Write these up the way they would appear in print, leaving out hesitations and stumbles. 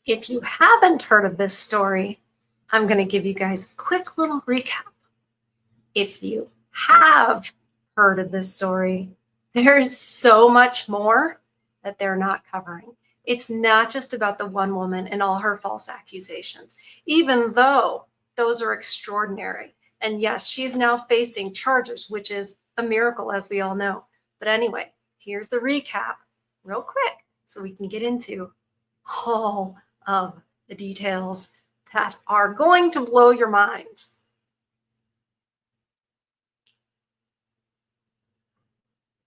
If you haven't heard of this story, I'm going to give you guys a quick little recap. If you have heard of this story, there's so much more that they're not covering. It's not just about the one woman and all her false accusations, even though those are extraordinary. And yes, she's now facing charges, which is a miracle, as we all know. But anyway, here's the recap real quick so we can get into all of the details that are going to blow your mind.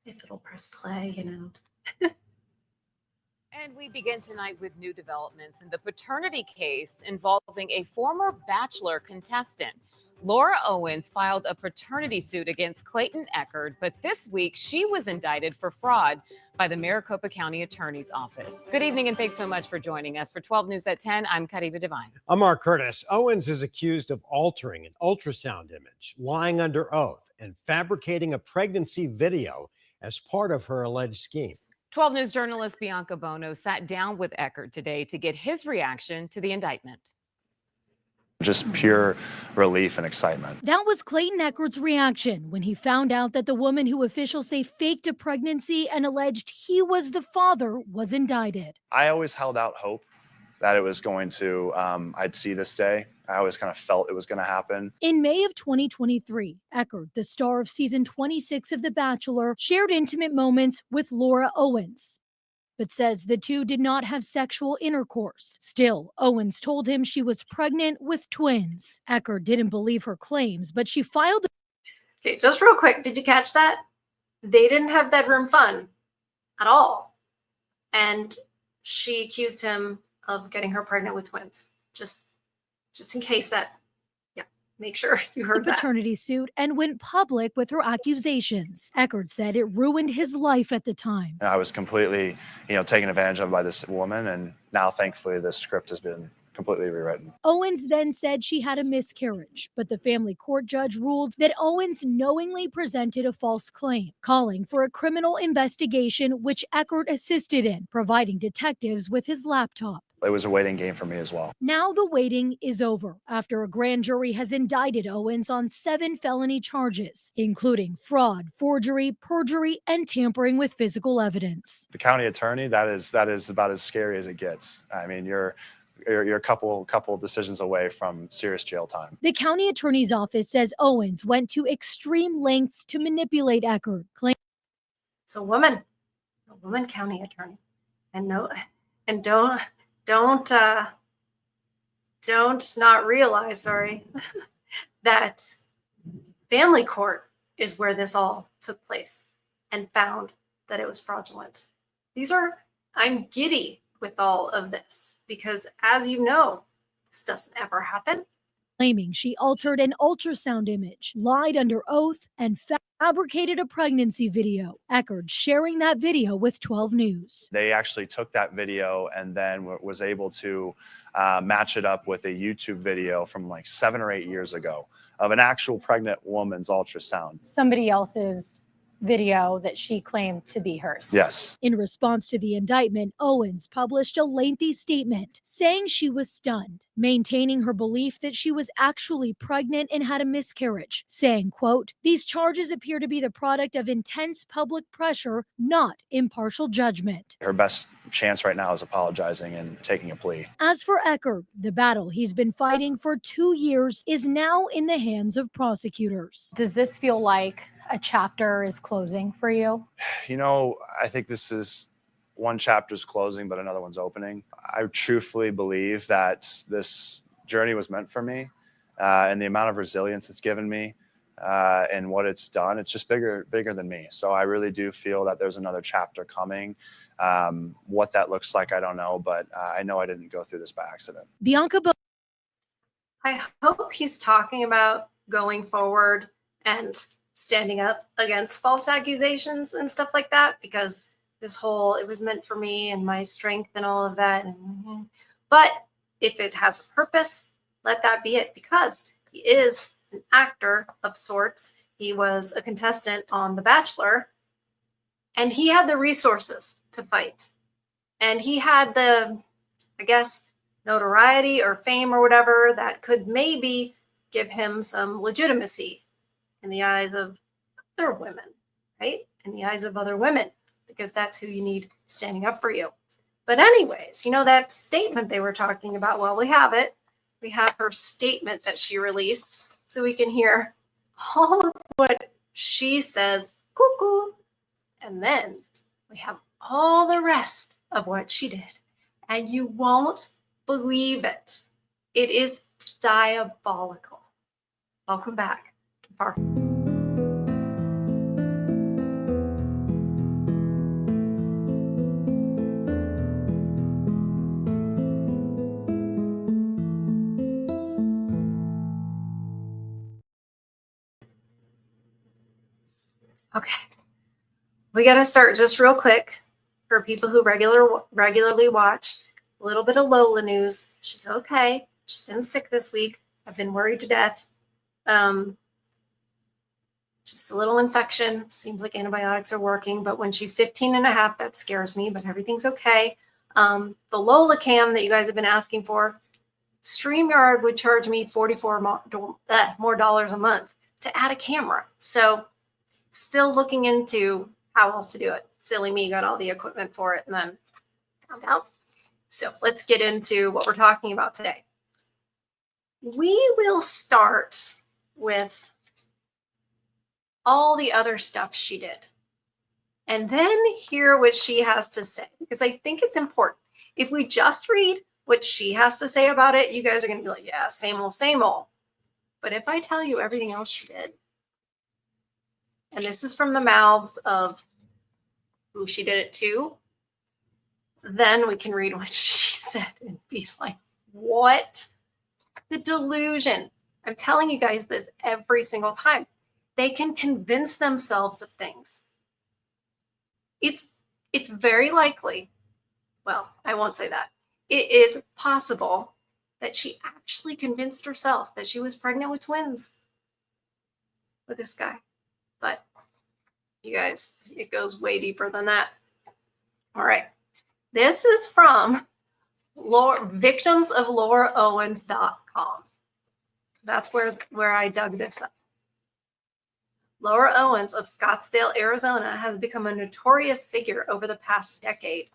If it'll press play, you know. And we begin tonight with new developments in the paternity case involving a former Bachelor contestant. Laura Owens filed a paternity suit against Clayton Echard, but this week she was indicted for fraud by the Maricopa County Attorney's Office. Good evening, and thanks so much for joining us. For 12 News at 10, I'm Kariba Devine. I'm Mark Curtis. Owens is accused of altering an ultrasound image, lying under oath, and fabricating a pregnancy video as part of her alleged scheme. 12 News journalist Bianca Bono sat down with Echard today to get his reaction to the indictment. Just pure relief and excitement. That was Clayton Echard's reaction when he found out that the woman who officials say faked a pregnancy and alleged he was the father was indicted. I always held out hope that it was going to, I'd see this day. I always kind of felt it was going to happen. In May of 2023, Echard, the star of season 26 of The Bachelor, shared intimate moments with Laura Owens, but says the two did not have sexual intercourse. Still, Owens told him she was pregnant with twins. Echard didn't believe her claims, but she filed. Okay, just real quick, did you catch that? They didn't have bedroom fun at all. And she accused him of getting her pregnant with twins. Just in case that, yeah, make sure you heard the that. Paternity suit and went public with her accusations. Echard said it ruined his life at the time. I was completely, taken advantage of by this woman, and now thankfully the script has been completely rewritten. Owens then said she had a miscarriage, but the family court judge ruled that Owens knowingly presented a false claim, calling for a criminal investigation, which Echard assisted in, providing detectives with his laptop. It was a waiting game for me as well. Now the waiting is over after a grand jury has indicted Owens on 7 felony charges, including fraud, forgery, perjury, and tampering with physical evidence. The county attorney, that is about as scary as it gets. I mean, you're a couple decisions away from serious jail time. The county attorney's office says Owens went to extreme lengths to manipulate Echard. It's a woman county attorney, and don't not realize, that family court is where this all took place and found that it was fraudulent. I'm giddy with all of this because, as you know, this doesn't ever happen. Claiming she altered an ultrasound image, lied under oath, and fabricated a pregnancy video. Echard sharing that video with 12 News. They actually took that video and then was able to match it up with a YouTube video from like 7 or 8 years ago of an actual pregnant woman's ultrasound. Somebody else's video that she claimed to be hers. Yes. In response to the indictment, Owens published a lengthy statement saying she was stunned, maintaining her belief that she was actually pregnant and had a miscarriage, saying, quote, "These charges appear to be the product of intense public pressure, not impartial judgment." Her best chance right now is apologizing and taking a plea. As for Echard, the battle he's been fighting for 2 years is now in the hands of prosecutors. Does this feel like a chapter is closing for you? I think this is one chapter's closing, but another one's opening. I truthfully believe that this journey was meant for me, and the amount of resilience it's given me, and what it's done, it's just bigger than me. So I really do feel that there's another chapter coming. What that looks like, I don't know, but I know I didn't go through this by accident. Bianca I hope he's talking about going forward and standing up against false accusations and stuff like that, because it was meant for me and my strength and all of that. But if it has a purpose, let that be it, because he is an actor of sorts. He was a contestant on The Bachelor, and he had the resources to fight. And he had the notoriety or fame or whatever that could maybe give him some legitimacy in the eyes of other women, right? In the eyes of other women, because that's who you need standing up for you. But anyways, that statement they were talking about, well, we have it. We have her statement that she released, so we can hear all of what she says, cuckoo. And then we have all the rest of what she did. And you won't believe it. It is diabolical. Welcome back to Far. Okay. We got to start just real quick for people who regularly watch. A little bit of Lola news. She's okay. She's been sick this week. I've been worried to death. Just a little infection. Seems like antibiotics are working, but when she's 15 and a half, that scares me, but everything's okay. The Lola cam that you guys have been asking for, StreamYard would charge me $44 more dollars a month to add a camera. So still looking into how else to do it. Silly me, got all the equipment for it and then found out. So let's get into what we're talking about today. We will start with all the other stuff she did and then hear what she has to say, because I think it's important. If we just read what she has to say about it, you guys are going to be like, yeah, same old, same old. But if I tell you everything else she did, and this is from the mouths of who she did it to, then we can read what she said and be like, what? The delusion. I'm telling you guys this every single time. They can convince themselves of things. It's very likely, well, I won't say that. It is possible that she actually convinced herself that she was pregnant with twins with this guy. But you guys, it goes way deeper than that. All right. This is from victimsoflauraowens.com. That's where I dug this up. Laura Owens of Scottsdale, Arizona, has become a notorious figure over the past decade,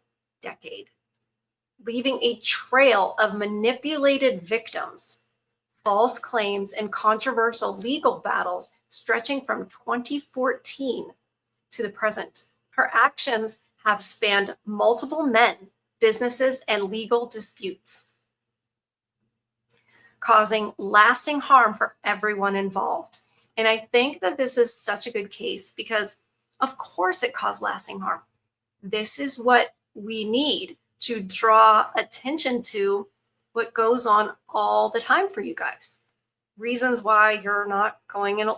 leaving a trail of manipulated victims, false claims, and controversial legal battles stretching from 2014 to the present. Her actions have spanned multiple men, businesses, and legal disputes, causing lasting harm for everyone involved. And I think that this is such a good case because, of course, it caused lasting harm. This is what we need to draw attention to what goes on all the time for you guys. Reasons why you're not going in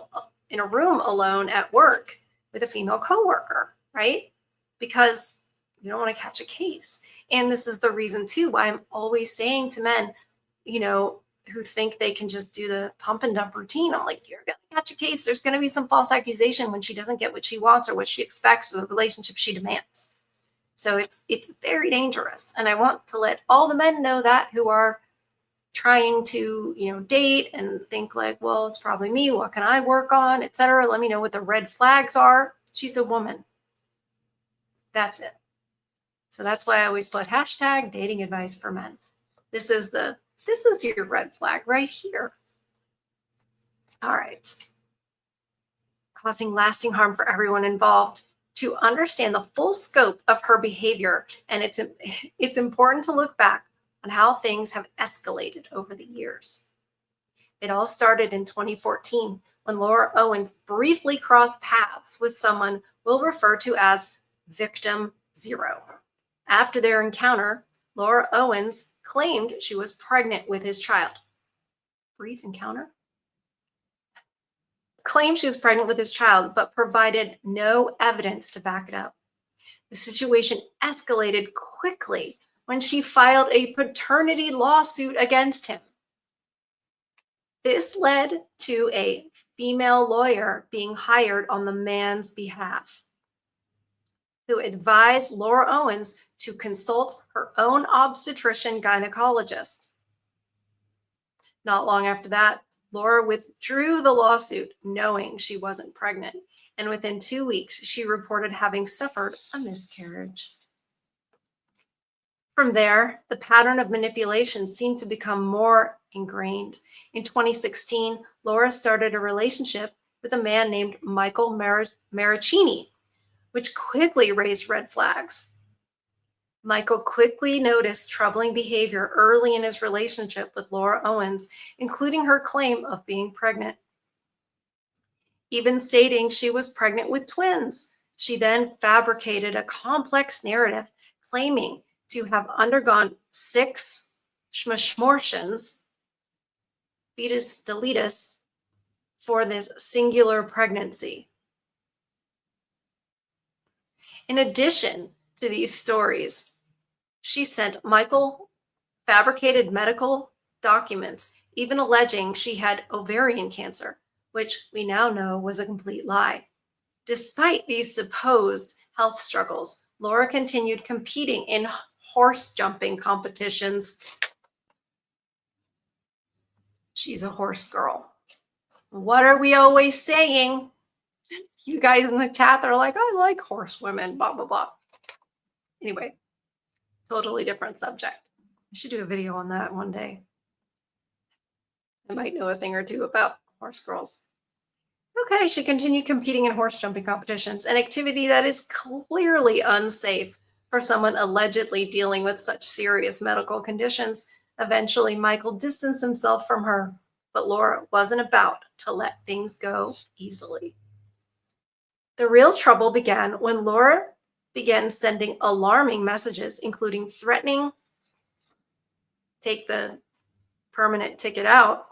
a room alone at work with a female coworker, right? Because you don't want to catch a case. And this is the reason too why I'm always saying to men, who think they can just do the pump and dump routine. I'm like, you're going to catch a case. There's going to be some false accusation when she doesn't get what she wants or what she expects or the relationship she demands. So it's very dangerous. And I want to let all the men know that who are trying to, date and think like, well, it's probably me. What can I work on, etc. Let me know what the red flags are. She's a woman. That's it. So that's why I always put hashtag dating advice for men. This is your red flag right here. All right. Causing lasting harm for everyone involved. To understand the full scope of her behavior, and it's important to look back on how things have escalated over the years. It all started in 2014 when Laura Owens briefly crossed paths with someone we'll refer to as Victim Zero. After their encounter, Laura Owens claimed she was pregnant with his child. Brief encounter? Claimed she was pregnant with his child, but provided no evidence to back it up. The situation escalated quickly when she filed a paternity lawsuit against him. This led to a female lawyer being hired on the man's behalf. who advised Laura Owens to consult her own obstetrician gynecologist. Not long after that, Laura withdrew the lawsuit knowing she wasn't pregnant, and within 2 weeks, she reported having suffered a miscarriage. From there, the pattern of manipulation seemed to become more ingrained. In 2016, Laura started a relationship with a man named Michael Maricini, which quickly raised red flags. Michael quickly noticed troubling behavior early in his relationship with Laura Owens, including her claim of being pregnant, even stating she was pregnant with twins. She then fabricated a complex narrative claiming to have undergone 6 schmortions, fetus deletus, for this singular pregnancy. In addition to these stories, she sent Michael fabricated medical documents, even alleging she had ovarian cancer, which we now know was a complete lie. Despite these supposed health struggles, Laura continued competing in horse jumping competitions. She's a horse girl. What are we always saying? You guys in the chat are like, I like horse women, blah, blah, blah. Anyway, totally different subject. I should do a video on that one day. I might know a thing or two about horse girls. Okay, she continued competing in horse jumping competitions, an activity that is clearly unsafe for someone allegedly dealing with such serious medical conditions. Eventually, Michael distanced himself from her, but Laura wasn't about to let things go easily. The real trouble began when Laura began sending alarming messages, including threatening, take the permanent ticket out,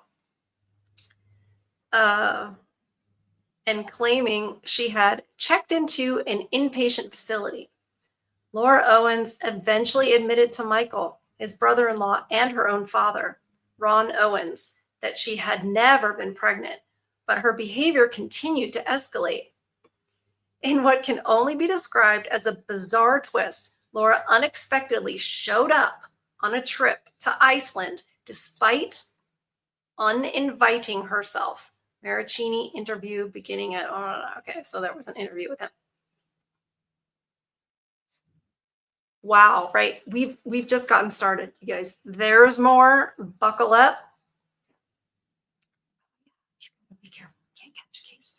and claiming she had checked into an inpatient facility. Laura Owens eventually admitted to Michael, his brother-in-law, and her own father, Ron Owens, that she had never been pregnant, but her behavior continued to escalate. In what can only be described as a bizarre twist, Laura unexpectedly showed up on a trip to Iceland despite uninviting herself. Maricini interview beginning at, okay, so there was an interview with him. Wow, right? We've just gotten started, you guys. There's more. Buckle up. Be careful. Can't catch a case.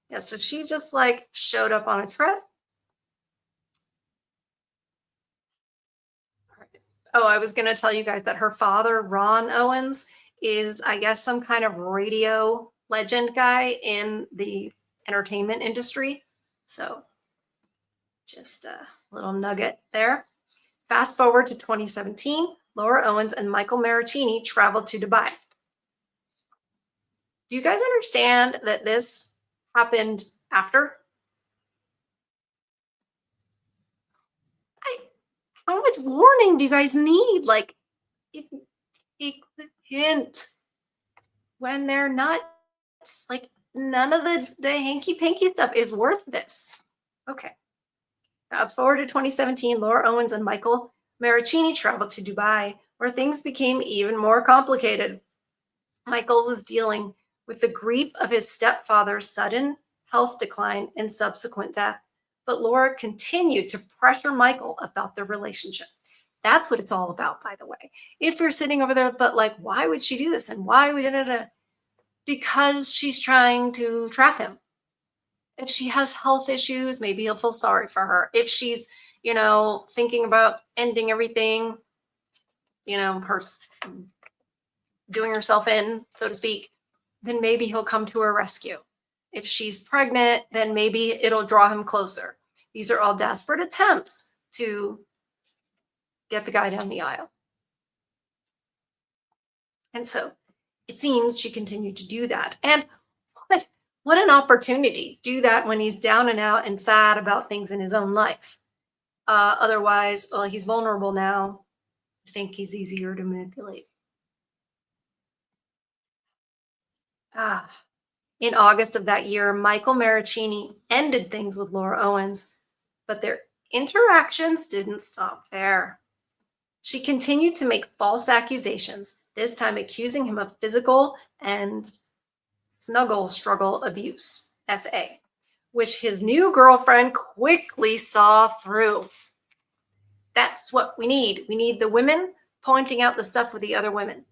Yeah, so she just like showed up on a trip. Oh, I was going to tell you guys that her father, Ron Owens, is, I guess, some kind of radio legend guy in the entertainment industry. So just a little nugget there. Fast forward to 2017, Laura Owens and Michael Maricini traveled to Dubai. Do you guys understand that this happened after? How much warning do you guys need? Like, take the hint. When they're nuts, like none of the hanky-panky stuff is worth this. Okay. Fast forward to 2017, Laura Owens and Michael Maricini traveled to Dubai, where things became even more complicated. Michael was dealing with the grief of his stepfather's sudden health decline and subsequent death, but Laura continued to pressure Michael about their relationship. That's what it's all about, by the way. If you're sitting over there, but like, why would she do this? And why would it? Because she's trying to trap him. If she has health issues, maybe he'll feel sorry for her. If she's, thinking about ending everything, her doing herself in, so to speak, then maybe he'll come to her rescue. If she's pregnant, then maybe it'll draw him closer. These are all desperate attempts to get the guy down the aisle. And so it seems she continued to do that. And what an opportunity. Do that when he's down and out and sad about things in his own life. Otherwise, well, he's vulnerable now. I think he's easier to manipulate. In August of that year, Michael Maricini ended things with Laura Owens, but their interactions didn't stop there. She continued to make false accusations, this time accusing him of physical and snuggle struggle abuse, SA, which his new girlfriend quickly saw through. That's what we need. We need the women pointing out the stuff with the other women.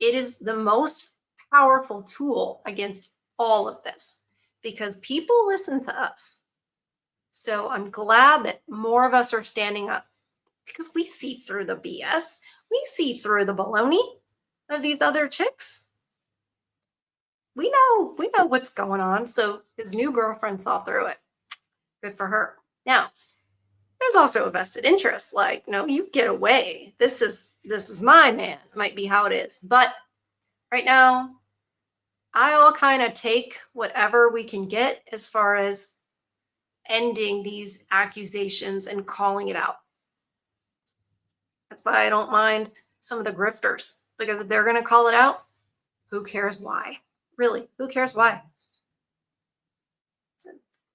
It is the most powerful tool against all of this because people listen to us. So I'm glad that more of us are standing up because we see through the BS. We see through the baloney of these other chicks. We know what's going on. So his new girlfriend saw through it. Good for her. Now, there's also a vested interest. Like, no, you get away. This is my man. Might be how it is. But right now, I'll kind of take whatever we can get as far as ending these accusations and calling it out. That's why I don't mind some of the grifters, because if they're going to call it out, who cares why? Really, who cares why?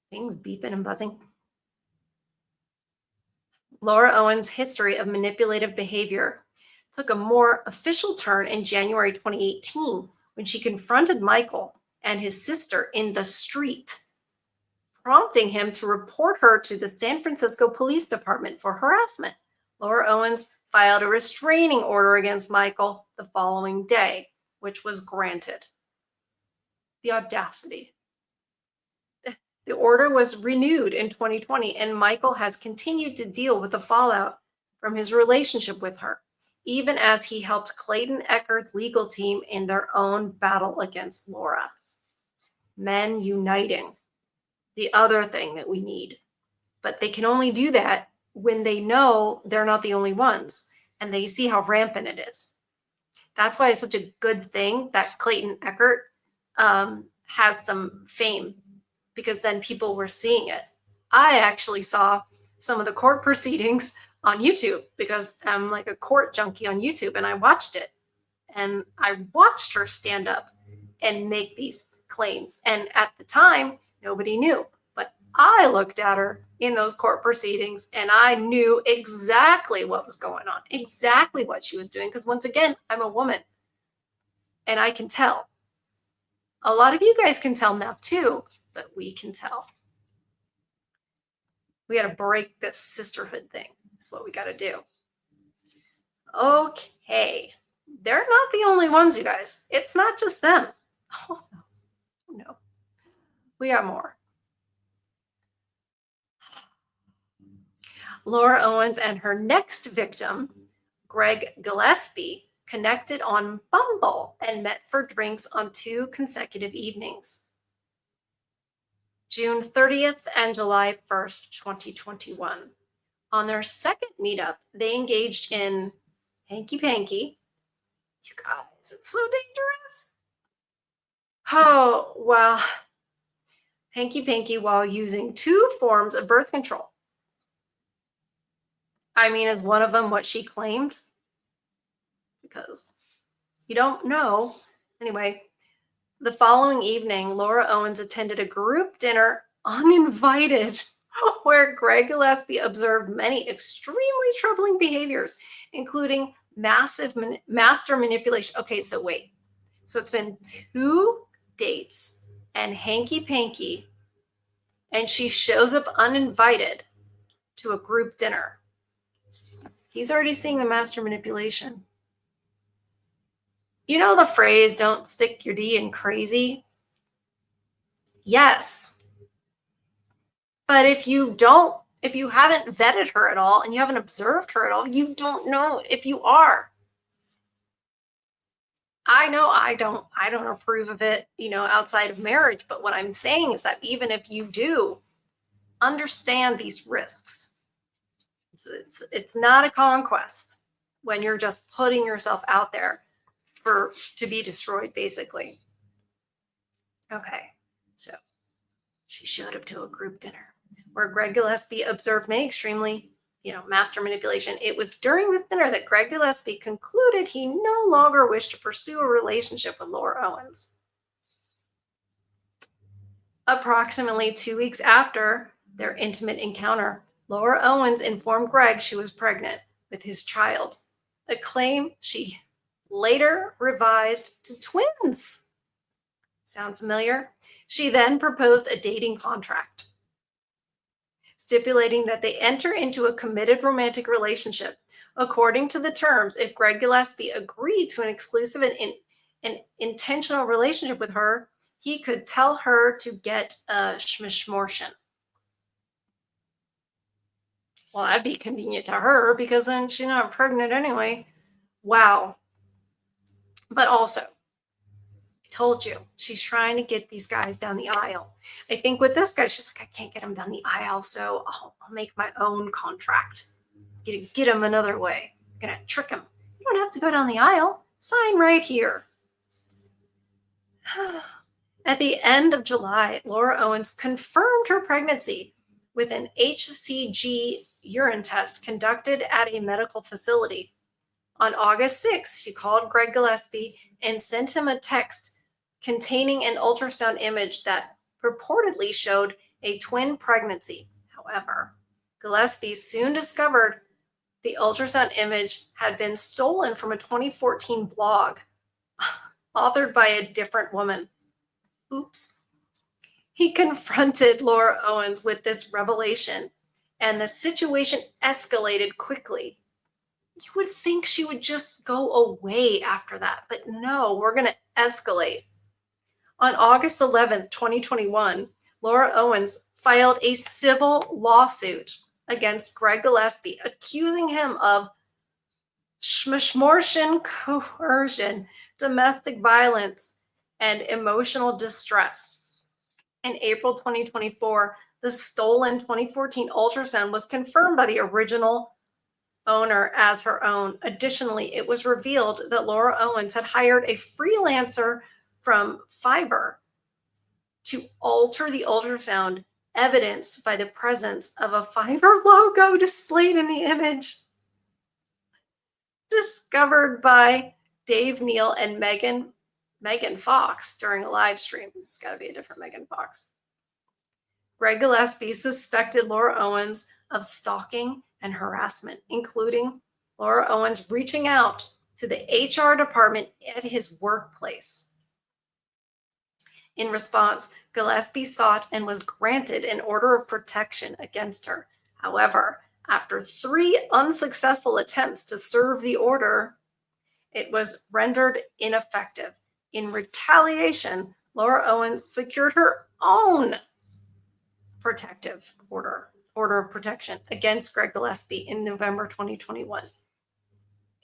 Things beeping and buzzing. Laura Owens' history of manipulative behavior took a more official turn in January 2018 when she confronted Michael and his sister in the street, prompting him to report her to the San Francisco Police Department for harassment. Laura Owens filed a restraining order against Michael the following day, which was granted. The audacity. The order was renewed in 2020, and Michael has continued to deal with the fallout from his relationship with her, even as he helped Clayton Echard's legal team in their own battle against Laura. Men uniting. The other thing that we need. But they can only do that when they know they're not the only ones and they see how rampant it is. That's why it's such a good thing that Clayton Echard has some fame, because then people were seeing it. I actually saw some of the court proceedings on YouTube because I'm like a court junkie on YouTube, and I watched it. And I watched her stand up and make these claims. And at the time, nobody knew. But I looked at her in those court proceedings and I knew exactly what was going on, exactly what she was doing. Because once again, I'm a woman and I can tell. A lot of you guys can tell now too, but we can tell. We got to break this sisterhood thing. That's what we got to do. Okay. They're not the only ones, you guys. It's not just them. Oh, no. We got more. Laura Owens and her next victim, Greg Gillespie, connected on Bumble and met for drinks on 2 consecutive evenings. June 30th and July 1st, 2021. On their second meetup, they engaged in hanky-panky. You guys, it's so dangerous. Oh, well, hanky-panky while using 2 forms of birth control. I mean, is one of them what she claimed? Because you don't know. Anyway, the following evening, Laura Owens attended a group dinner uninvited where Greg Gillespie observed many extremely troubling behaviors, including master manipulation. Okay, so wait. So it's been 2 dates and hanky-panky, and she shows up uninvited to a group dinner. He's already seeing the master manipulation. You know the phrase, don't stick your D in crazy? Yes. But if you haven't vetted her at all and you haven't observed her at all, you don't know if you are. I know I don't approve of it, outside of marriage. But what I'm saying is that even if you do, understand these risks. It's not a conquest when you're just putting yourself out there to be destroyed, basically. Okay, so she showed up to a group dinner where Greg Gillespie observed many extremely, master manipulation. It was during this dinner that Greg Gillespie concluded he no longer wished to pursue a relationship with Laura Owens. Approximately 2 weeks after their intimate encounter, Laura Owens informed Greg she was pregnant with his child, a claim she later revised to twins. Sound familiar? She then proposed a dating contract, stipulating that they enter into a committed romantic relationship. According to the terms, if Greg Gillespie agreed to an exclusive and intentional relationship with her, he could tell her to get a schmishmortion. Well, that'd be convenient to her because then she's not pregnant anyway. Wow. But also, I told you, she's trying to get these guys down the aisle. I think with this guy, she's like, I can't get him down the aisle, so I'll make my own contract. Get him another way. I'm going to trick him. You don't have to go down the aisle. Sign right here. At the end of July, Laura Owens confirmed her pregnancy with an HCG urine test conducted at a medical facility. On August 6th, she called Greg Gillespie and sent him a text containing an ultrasound image that purportedly showed a twin pregnancy. However, Gillespie soon discovered the ultrasound image had been stolen from a 2014 blog authored by a different woman. Oops. He confronted Laura Owens with this revelation, and the situation escalated quickly. You would think she would just go away after that, but no, we're going to escalate. On August 11th, 2021, Laura Owens filed a civil lawsuit against Greg Gillespie, accusing him of schmishmortion, coercion, domestic violence, and emotional distress. In April 2024, the stolen 2014 ultrasound was confirmed by the original owner as her own. Additionally, it was revealed that Laura Owens had hired a freelancer from Fiverr to alter the ultrasound, evidenced by the presence of a Fiverr logo displayed in the image. Discovered by Dave Neal and Megan Fox during a live stream. This has got to be a different Megan Fox. Greg Gillespie suspected Laura Owens of stalking and harassment, including Laura Owens reaching out to the HR department at his workplace. In response, Gillespie sought and was granted an order of protection against her. However, after 3 unsuccessful attempts to serve the order, it was rendered ineffective. In retaliation, Laura Owens secured her own protective order of protection against Greg Gillespie in November 2021.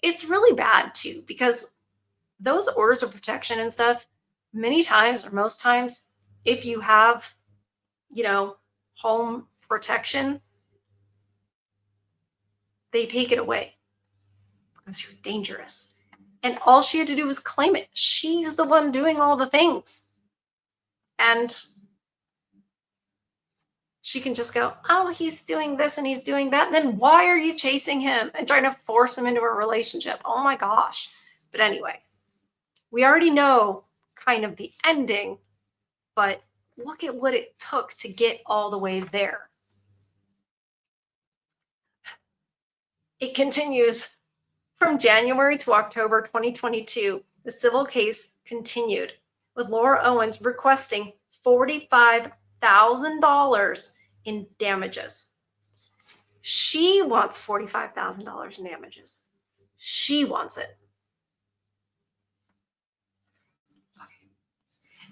It's really bad too, because those orders of protection and stuff, many times or most times, if you have, home protection, they take it away because you're dangerous. And all she had to do was claim it. She's the one doing all the things. And she can just go, oh, he's doing this and he's doing that. And then why are you chasing him and trying to force him into a relationship? Oh my gosh. But anyway, we already know kind of the ending, but look at what it took to get all the way there. It continues. From January to October 2022, the civil case continued, with Laura Owens requesting $45,000 in damages. She wants $45,000 in damages. She wants it.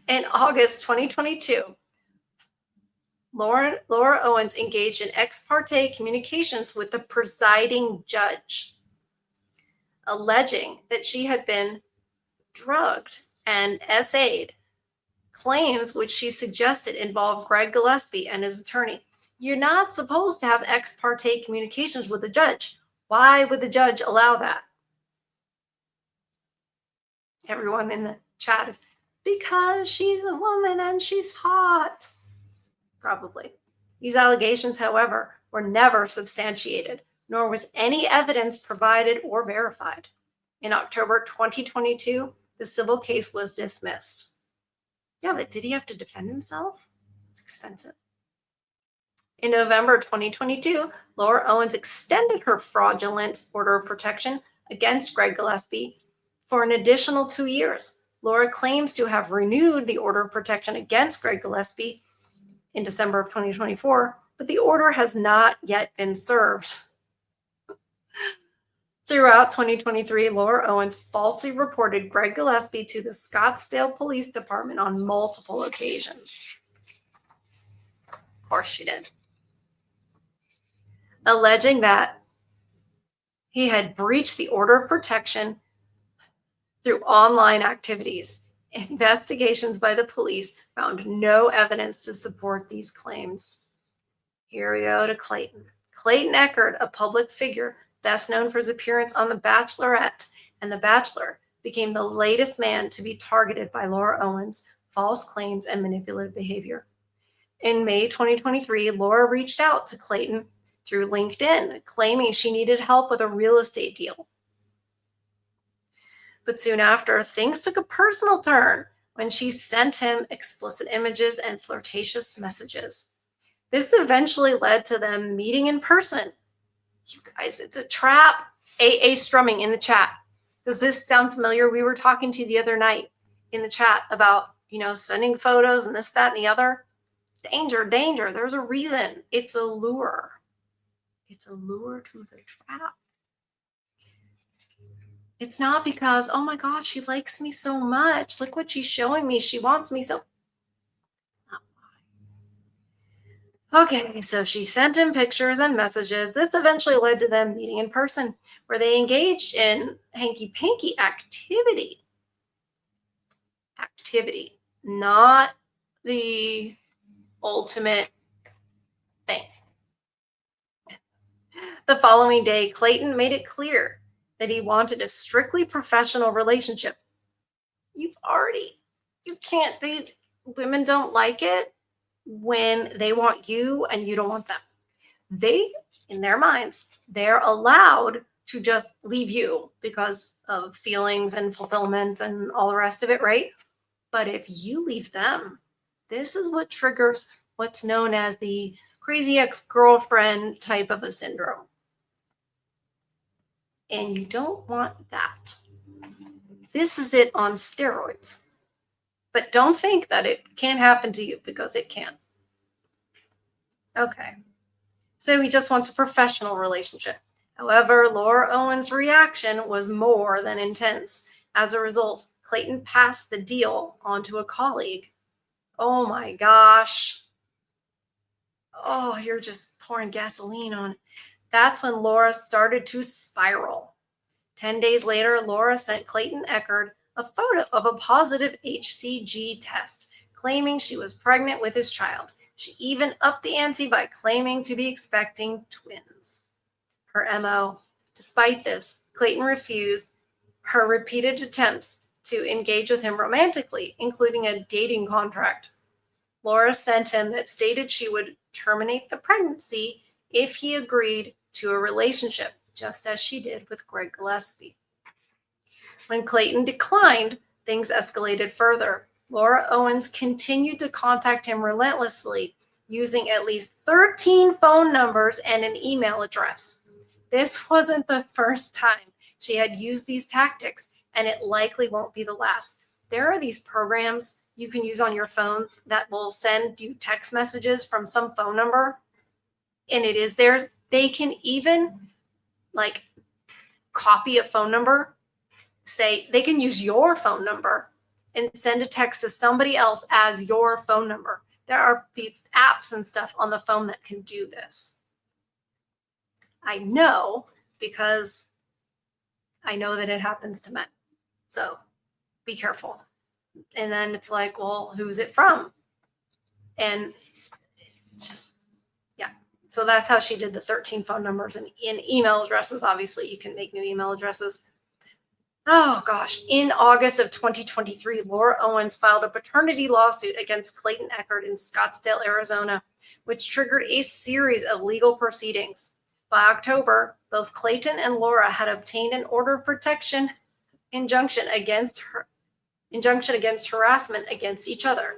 In August 2022, Laura Owens engaged in ex parte communications with the presiding judge, alleging that she had been drugged and SA'd, claims which she suggested involved Greg Gillespie and his attorney. You're not supposed to have ex parte communications with the judge. Why would the judge allow that? Everyone in the chat is, because she's a woman and she's hot. Probably. These allegations, however, were never substantiated, nor was any evidence provided or verified. In October 2022, the civil case was dismissed. Yeah, but did he have to defend himself? It's expensive. In November 2022, Laura Owens extended her fraudulent order of protection against Greg Gillespie for an additional 2 years. Laura claims to have renewed the order of protection against Greg Gillespie in December of 2024, but the order has not yet been served. Throughout 2023, Laura Owens falsely reported Greg Gillespie to the Scottsdale Police Department on multiple occasions. Of course she did. Alleging that he had breached the order of protection through online activities. Investigations by the police found no evidence to support these claims. Here we go to Clayton. Clayton Echard, a public figure best known for his appearance on The Bachelorette and The Bachelor, became the latest man to be targeted by Laura Owens' false claims and manipulative behavior. In May 2023, Laura reached out to Clayton through LinkedIn, claiming she needed help with a real estate deal. But soon after, things took a personal turn when she sent him explicit images and flirtatious messages. This eventually led to them meeting in person. You guys, it's a trap. AA strumming in the chat. Does this sound familiar? We were talking to you the other night in the chat about, sending photos and this, that, and the other. Danger, danger. There's a reason. It's a lure. It's a lure to the trap. It's not because, oh my gosh, she likes me so much. Look what she's showing me. She wants me so. It's not why. Okay, so she sent him pictures and messages. This eventually led to them meeting in person, where they engaged in hanky-panky activity. Activity, not the ultimate thing. The following day, Clayton made it clear that he wanted a strictly professional relationship. You can't date. Women don't like it when they want you and you don't want them. They, in their minds, they're allowed to just leave you because of feelings and fulfillment and all the rest of it, right? But if you leave them, this is what triggers what's known as the crazy ex-girlfriend type of a syndrome. And you don't want that. This is it on steroids. But don't think that it can't happen to you, because it can. Okay. So he just wants a professional relationship. However, Laura Owens' reaction was more than intense. As a result, Clayton passed the deal on to a colleague. Oh my gosh. Oh, you're just pouring gasoline on it. That's when Laura started to spiral. 10 days later, Laura sent Clayton Echard a photo of a positive HCG test, claiming she was pregnant with his child. She even upped the ante by claiming to be expecting twins. Her MO. Despite this, Clayton refused her repeated attempts to engage with him romantically, including a dating contract. Laura sent him that stated she would terminate the pregnancy if he agreed to a relationship, just as she did with Greg Gillespie. When Clayton declined, things escalated further. Laura Owens continued to contact him relentlessly, using at least 13 phone numbers and an email address. This wasn't the first time she had used these tactics, and it likely won't be the last. There are these programs you can use on your phone that will send you text messages from some phone number, and it is theirs. They can even copy a phone number, say they can use your phone number and send a text to somebody else as your phone number. There are these apps and stuff on the phone that can do this. I know, because I know that it happens to men. So be careful. And then it's like, well, who's it from? And it's just, yeah. So that's how she did the 13 phone numbers and in email addresses. Obviously, you can make new email addresses. Oh, gosh. In August of 2023, Laura Owens filed a paternity lawsuit against Clayton Echard in Scottsdale, Arizona, which triggered a series of legal proceedings. By October, both Clayton and Laura had obtained an order of protection injunction against harassment against each other.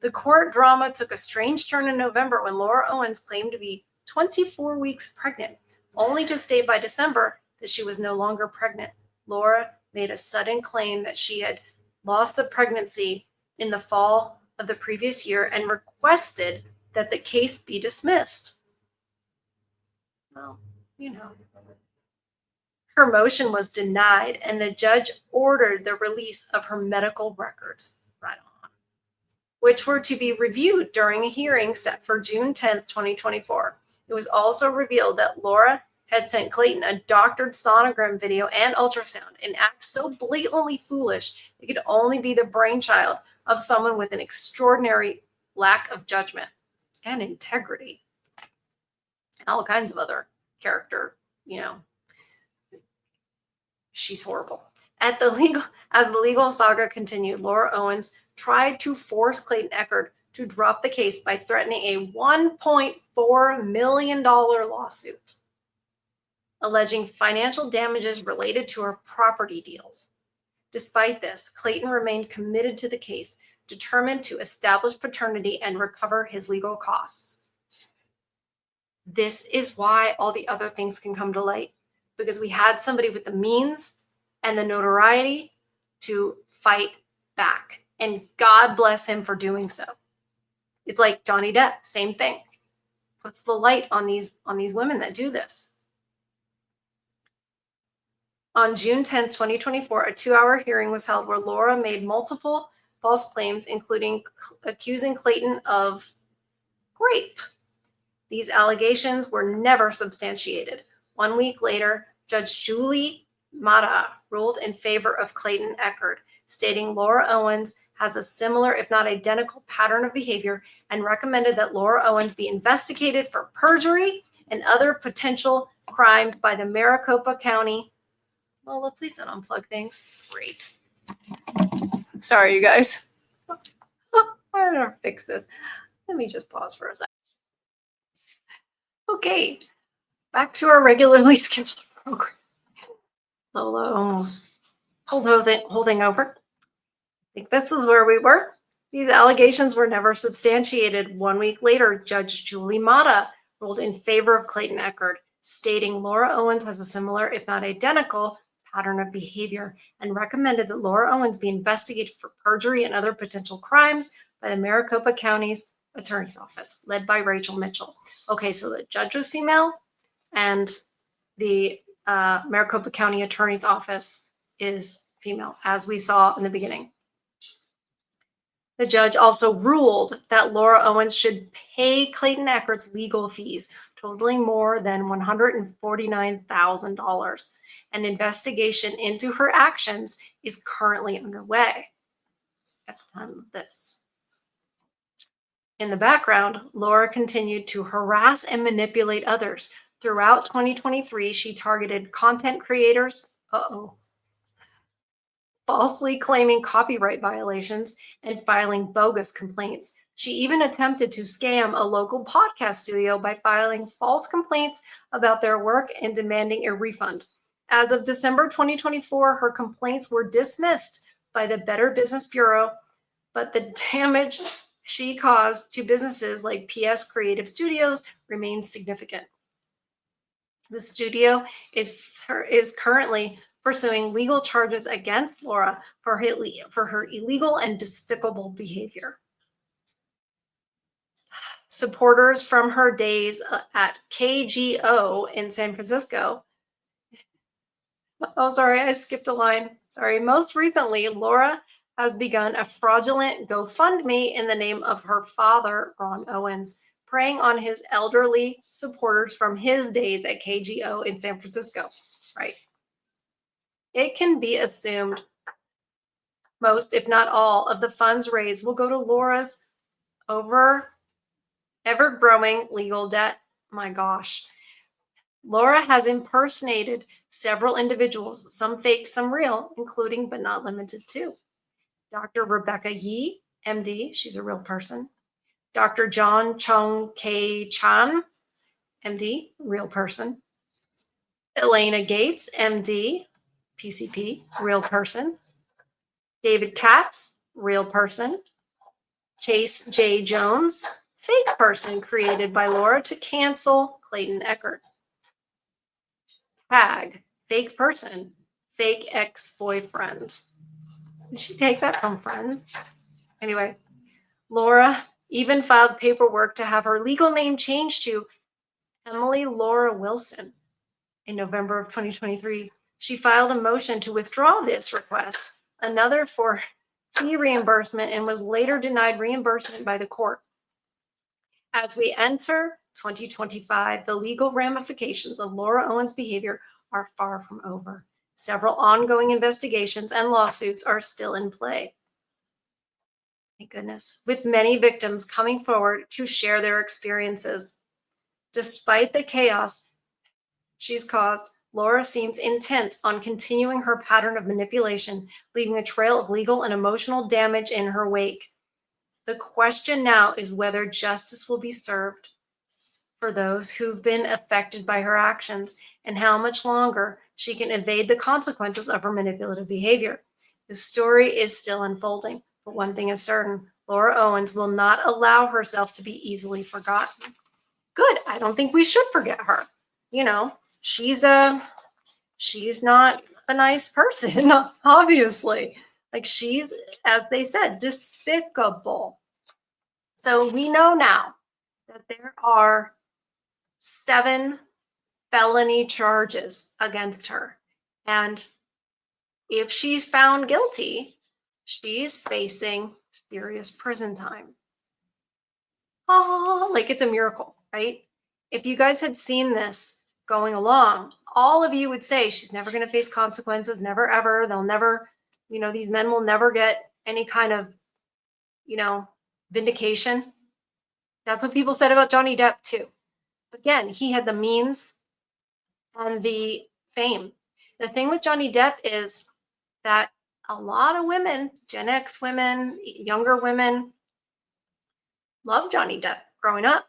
The court drama took a strange turn in November when Laura Owens claimed to be 24 weeks pregnant, only to state by December that she was no longer pregnant. Laura made a sudden claim that she had lost the pregnancy in the fall of the previous year and requested that the case be dismissed. Well, you know. Her motion was denied, and the judge ordered the release of her medical records, right on, which were to be reviewed during a hearing set for June 10th, 2024. It was also revealed that Laura had sent Clayton a doctored sonogram video and ultrasound, an act so blatantly foolish it could only be the brainchild of someone with an extraordinary lack of judgment and integrity. And all kinds of other character, she's horrible. As the legal saga continued, Laura Owens tried to force Clayton Echard to drop the case by threatening a $1.4 million lawsuit, alleging financial damages related to her property deals. Despite this, Clayton remained committed to the case, determined to establish paternity and recover his legal costs. This is why all the other things can come to light, because we had somebody with the means and the notoriety to fight back. And God bless him for doing so. It's like Johnny Depp, same thing. Puts the light on these women that do this. On June 10th, 2024, a 2-hour hearing was held where Laura made multiple false claims, including accusing Clayton of rape. These allegations were never substantiated. 1 week later, Judge Julie Mata ruled in favor of Clayton Echard, stating Laura Owens has a similar, if not identical, pattern of behavior and recommended that Laura Owens be investigated for perjury and other potential crimes by the Maricopa County. Well, please don't unplug things. Great. Sorry, you guys. I don't know how to fix this. Let me just pause for a second. Okay, back to our regularly scheduled program. Lola almost holding over. I think this is where we were. These allegations were never substantiated. 1 week later, Judge Julie Mata ruled in favor of Clayton Echard, stating Laura Owens has a similar, if not identical, pattern of behavior and recommended that Laura Owens be investigated for perjury and other potential crimes by the Maricopa County's Attorney's Office, led by Rachel Mitchell. Okay, so the judge was female and the Maricopa County Attorney's Office is female, as we saw in the beginning. The judge also ruled that Laura Owens should pay Clayton Echard's legal fees, totaling more than $149,000. An investigation into her actions is currently underway at the time of this. In the background, Laura continued to harass and manipulate others. Throughout 2023, she targeted content creators, falsely claiming copyright violations and filing bogus complaints. She even attempted to scam a local podcast studio by filing false complaints about their work and demanding a refund. As of December 2024, her complaints were dismissed by the Better Business Bureau, but the damage she caused to businesses like PS Creative Studios remains significant. The studio is currently pursuing legal charges against Laura for her illegal and despicable behavior. Supporters from her days at KGO in San Francisco. Oh, sorry, I skipped a line. Sorry. Most recently, Laura has begun a fraudulent GoFundMe in the name of her father, Ron Owens, preying on his elderly supporters from his days at KGO in San Francisco. Right. It can be assumed most, if not all, of the funds raised will go to Laura's ever-growing legal debt. My gosh. Laura has impersonated several individuals, some fake, some real, including but not limited to Dr. Rebecca Yee, MD, she's a real person. Dr. John Chung K. Chan, MD, real person. Elena Gates, MD, PCP, real person. David Katz, real person. Chase J. Jones, fake person created by Laura to cancel Clayton Echard. Tag, fake person, fake ex-boyfriend. Did she take that from Friends? Anyway, Laura even filed paperwork to have her legal name changed to Emily Laura Wilson. In November of 2023, she filed a motion to withdraw this request, another for fee reimbursement, and was later denied reimbursement by the court. As we enter 2025, the legal ramifications of Laura Owens' behavior are far from over. Several ongoing investigations and lawsuits are still in play. Thank goodness, with many victims coming forward to share their experiences. Despite the chaos she's caused, Laura seems intent on continuing her pattern of manipulation, leaving a trail of legal and emotional damage in her wake. The question now is whether justice will be served for those who've been affected by her actions and how much longer she can evade the consequences of her manipulative behavior. The story is still unfolding, but one thing is certain: Laura Owens will not allow herself to be easily forgotten. Good. I don't think we should forget her. You know, she's not a nice person, obviously. Like, she's, as they said, despicable. So we know now that there are 7 felony charges against her. And if she's found guilty, she's facing serious prison time. Oh, like it's a miracle, right? If you guys had seen this going along, all of you would say she's never going to face consequences, never, ever. They'll never, these men will never get any kind of, vindication. That's what people said about Johnny Depp too. Again, he had the means and the fame. The thing with Johnny Depp is that a lot of women, Gen X women, younger women, loved Johnny Depp growing up.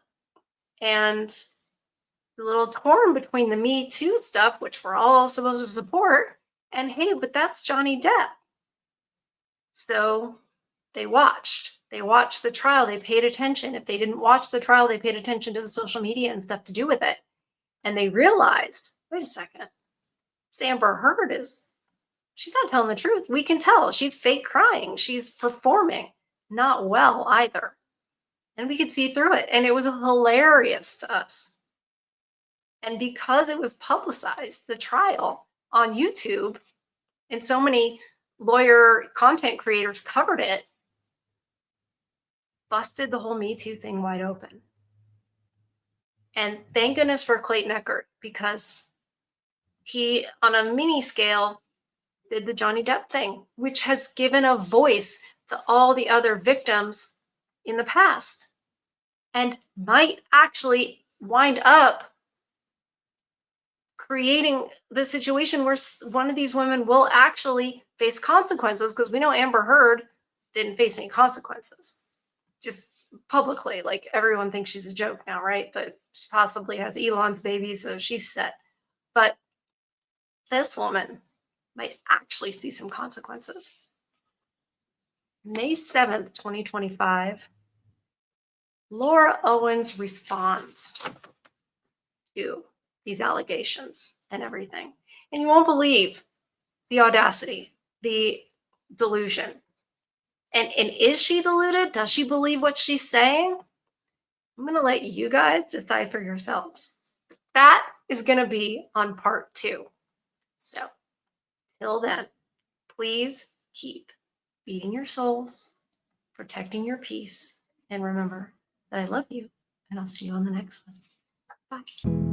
And a little torn between the Me Too stuff, which we're all supposed to support, and hey, but that's Johnny Depp. So they watched the trial, they paid attention. If they didn't watch the trial, they paid attention to the social media and stuff to do with it. And they realized, wait a second, Amber Heard she's not telling the truth. We can tell she's fake crying. She's performing not well either. And we could see through it. And it was hilarious to us. And because it was publicized, the trial on YouTube, and so many lawyer content creators covered it, busted the whole Me Too thing wide open. And thank goodness for Clayton Echard, because he, on a mini scale, did the Johnny Depp thing, which has given a voice to all the other victims in the past and might actually wind up creating the situation where one of these women will actually face consequences, because we know Amber Heard didn't face any consequences. Just publicly, like, everyone thinks she's a joke now, right? But she possibly has Elon's baby, so she's set. But this woman might actually see some consequences. May 7th, 2025, Laura Owens responds to these allegations and everything. And you won't believe the audacity, the delusion. And is she deluded? Does she believe what she's saying? I'm going to let you guys decide for yourselves. That is going to be on part 2. So, till then, please keep feeding your souls, protecting your peace, and remember that I love you, and I'll see you on the next one. Bye.